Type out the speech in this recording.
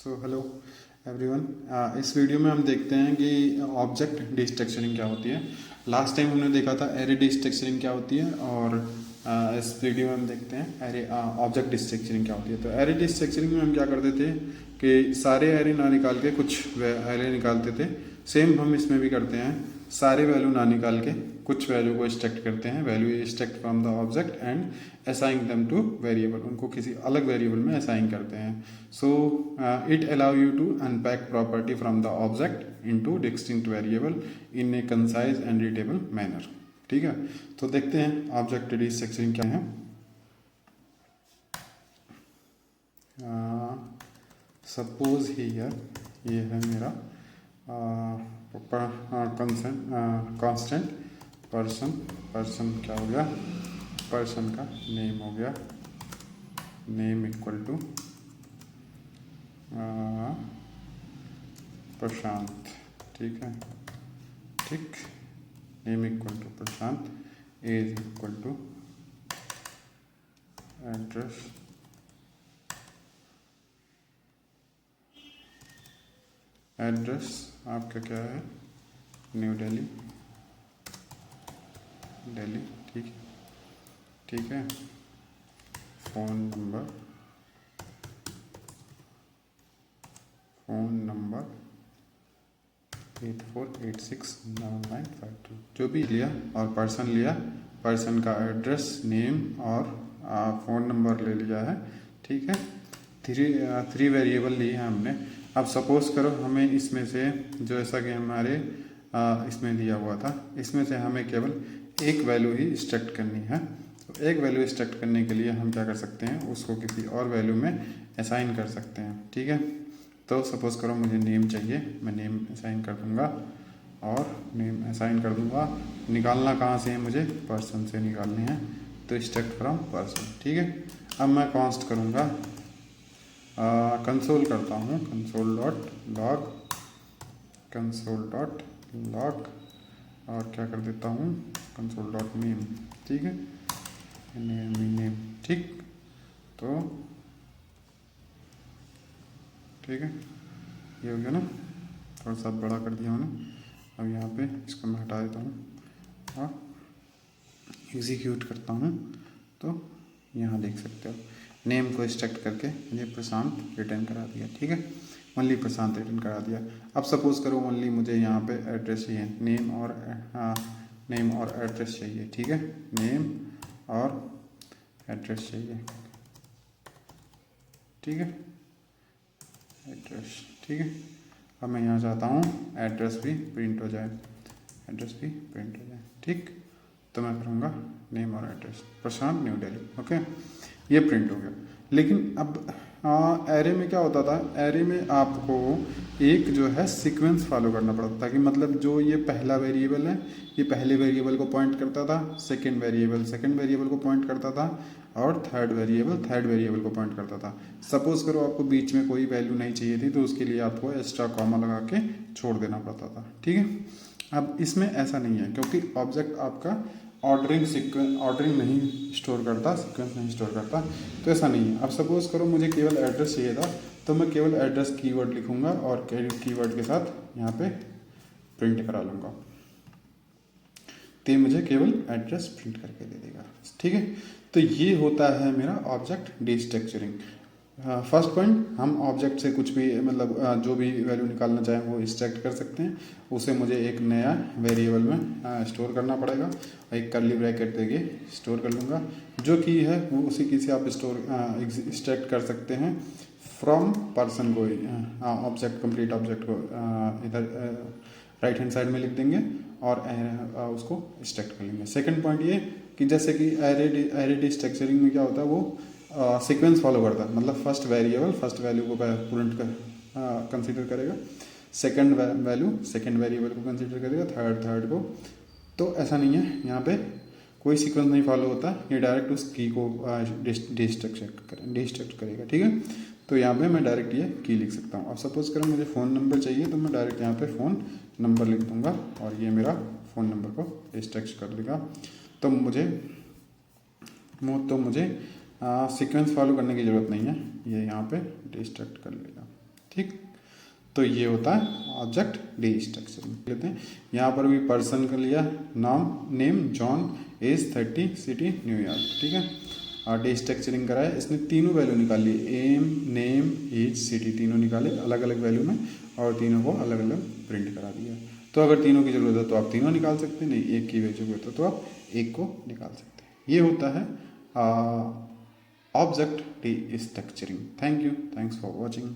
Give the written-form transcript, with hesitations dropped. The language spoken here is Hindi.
So hello everyone. इस वीडियो में हम देखते हैं कि ऑब्जेक्ट डिस्ट्रक्चरिंग क्या होती है। लास्ट टाइम हमने देखा था एरे डिस्ट्रक्चरिंग क्या होती है, और इस वीडियो में हम देखते हैं एरे ऑब्जेक्ट डिस्ट्रक्चरिंग क्या होती है। तो एरे डिस्ट्रक्चरिंग में हम क्या करते थे कि सारे एरे ना निकाल के कुछ एरे निकालते थे। सेम हम इसमें भी करते हैं, सारे वैल्यू ना निकाल के कुछ वैल्यू को एक्सट्रैक्ट करते हैं। Value extract from the object and assign them to variable, उनको किसी अलग वेरिएबल में असाइन करते हैं। So it allow you to unpack property from the object into distinct variable in a concise and readable manner. ठीक है, तो देखते हैं ऑब्जेक्ट डिस्ट्रक्चरिंग क्या है। सपोज हियर ये है मेरा कांस्टेंट पर्सन क्या हो गया, पर्सन का नेम हो गया, नेम इक्वल टू प्रशांत। ठीक है, ठीक, name equal to Prashant, age equal to address, address आपका क्या है, न्यू दिल्ली, दिल्ली। ठीक, ठीक है, फ़ोन नंबर 84869952 जो भी लिया, और पर्सन लिया, पर्सन का एड्रेस, नेम और फ़ोन नंबर ले लिया है। ठीक है, थ्री वेरिएबल लिए हैं हमने। अब सपोज़ करो हमें इसमें से जो ऐसा कि हमारे इसमें दिया हुआ था, इसमें से हमें केवल एक वैल्यू ही एक्सट्रैक्ट करनी है। तो एक वैल्यू एक्सट्रैक्ट करने के लिए हम क्या कर सकते हैं, उसको किसी और वैल्यू में असाइन कर सकते हैं। ठीक है, तो सपोज़ करो मुझे नेम चाहिए, मैं नेम असाइन कर दूंगा और नेम असाइन कर दूंगा। निकालना कहाँ से है, मुझे पर्सन से निकालनी है, तो एक्सट्रैक्ट फ्रॉम पर्सन। ठीक है, अब मैं कॉन्स्ट करूँगा, कंसोल करता हूँ, कंसोल डॉट लॉग और क्या कर देता हूँ, कंसोल डॉट नेम। ठीक है, नेम। ठीक, तो ठीक है, ये हो गया ना, थोड़ा सा बड़ा कर दिया मैंने। अब यहाँ पे इसको मैं हटा देता हूँ और एग्जीक्यूट करता हूँ, तो यहाँ देख सकते हो नेम को एक्सट्रैक्ट करके मुझे प्रशांत रिटर्न करा दिया। ठीक है, ओनली प्रशांत रिटर्न करा दिया। अब सपोज़ करो ओनली मुझे यहाँ पे एड्रेस चाहिए, नेम और एड्रेस चाहिए। ठीक है, नेम और एड्रेस चाहिए। ठीक है, एड्रेस। ठीक है, अब मैं यहाँ चाहता हूँ एड्रेस भी प्रिंट हो जाए, एड्रेस भी प्रिंट हो जाए। ठीक, तो मैं करूँगा नेम और एड्रेस, प्रशांत, न्यू दिल्ली। ओके, ये प्रिंट हो गया। लेकिन अब एरे में क्या होता था, एरे में आपको एक जो है सीक्वेंस फॉलो करना पड़ता था, कि मतलब जो ये पहला वेरिएबल है, ये पहले वेरिएबल को पॉइंट करता था, सेकंड वेरिएबल को पॉइंट करता था, और थर्ड वेरिएबल को पॉइंट करता था। सपोज करो आपको बीच में कोई वैल्यू नहीं चाहिए थी, तो उसके लिए आपको एक्स्ट्रा कॉमा लगा के छोड़ देना पड़ता था। ठीक है, अब इसमें ऐसा नहीं है, क्योंकि ऑब्जेक्ट आपका ऑर्डरिंग नहीं स्टोर करता, सीक्वेंस नहीं स्टोर करता, तो ऐसा नहीं है। अब सपोज करो मुझे केवल एड्रेस चाहिए था, तो मैं केवल एड्रेस कीवर्ड लिखूंगा और कीवर्ड के साथ यहाँ पे प्रिंट करा लूँगा, तो मुझे केवल एड्रेस प्रिंट करके दे देगा। ठीक है, तो ये होता है मेरा ऑब्जेक्ट डिस्ट्रक्चरिंग। फर्स्ट पॉइंट, हम ऑब्जेक्ट से कुछ भी मतलब जो भी वैल्यू निकालना चाहें वो एक्सट्रैक्ट कर सकते हैं। उसे मुझे एक नया वेरिएबल में स्टोर करना पड़ेगा, एक कर्ली ब्रैकेट देके स्टोर कर लूँगा। जो की है वो उसी की से आप एक्सट्रैक्ट कर सकते हैं फ्रॉम पर्सन को, ऑब्जेक्ट, कंप्लीट ऑब्जेक्ट को इधर राइट हैंड साइड में लिख देंगे और उसको एक्सट्रैक्ट कर लेंगे। सेकंड पॉइंट ये कि जैसे कि एरे डिस्ट्रक्चरिंग में क्या होता है, वो सीक्वेंस फॉलो करता है, मतलब फर्स्ट वैल्यू को पूरेंट कंसीडर करेगा, सेकंड वेरिएबल को कंसीडर करेगा, थर्ड को। तो ऐसा नहीं है, यहाँ पे कोई सीक्वेंस नहीं फॉलो होता, ये डायरेक्ट उस की को डिस्ट्रक्ट करेगा। ठीक है, तो यहाँ पे मैं डायरेक्ट ये की लिख सकता हूँ। अब सपोज करो मुझे फ़ोन नंबर चाहिए, तो मैं डायरेक्ट यहाँ पे फ़ोन नंबर लिख दूँगा और ये मेरा फ़ोन नंबर को डिस्ट्रक्ट कर देगा। तो मुझे सीक्वेंस फॉलो करने की ज़रूरत नहीं है, ये यहाँ पे डिस्ट्रक्ट कर लेगा। ठीक, तो ये होता है ऑब्जेक्ट डे स्ट्रक्चरिंग। लेते हैं यहाँ पर भी पर्सन का लिया, नाम name John, age 30, city New York, ठीक है। और डे स्ट्रक्चरिंग करा है, इसने तीनों वैल्यू निकाल ली, एम नेम एज सिटी, तीनों निकाले अलग अलग वैल्यू में और तीनों को अलग अलग प्रिंट करा दिया। तो अगर तीनों की ज़रूरत है तो आप तीनों निकाल सकते हैं, नहीं एक की वैल्यू ज़रूरत है तो आप एक को निकाल सकते हैं। ये होता है object day structuring. Thank you, thanks for watching.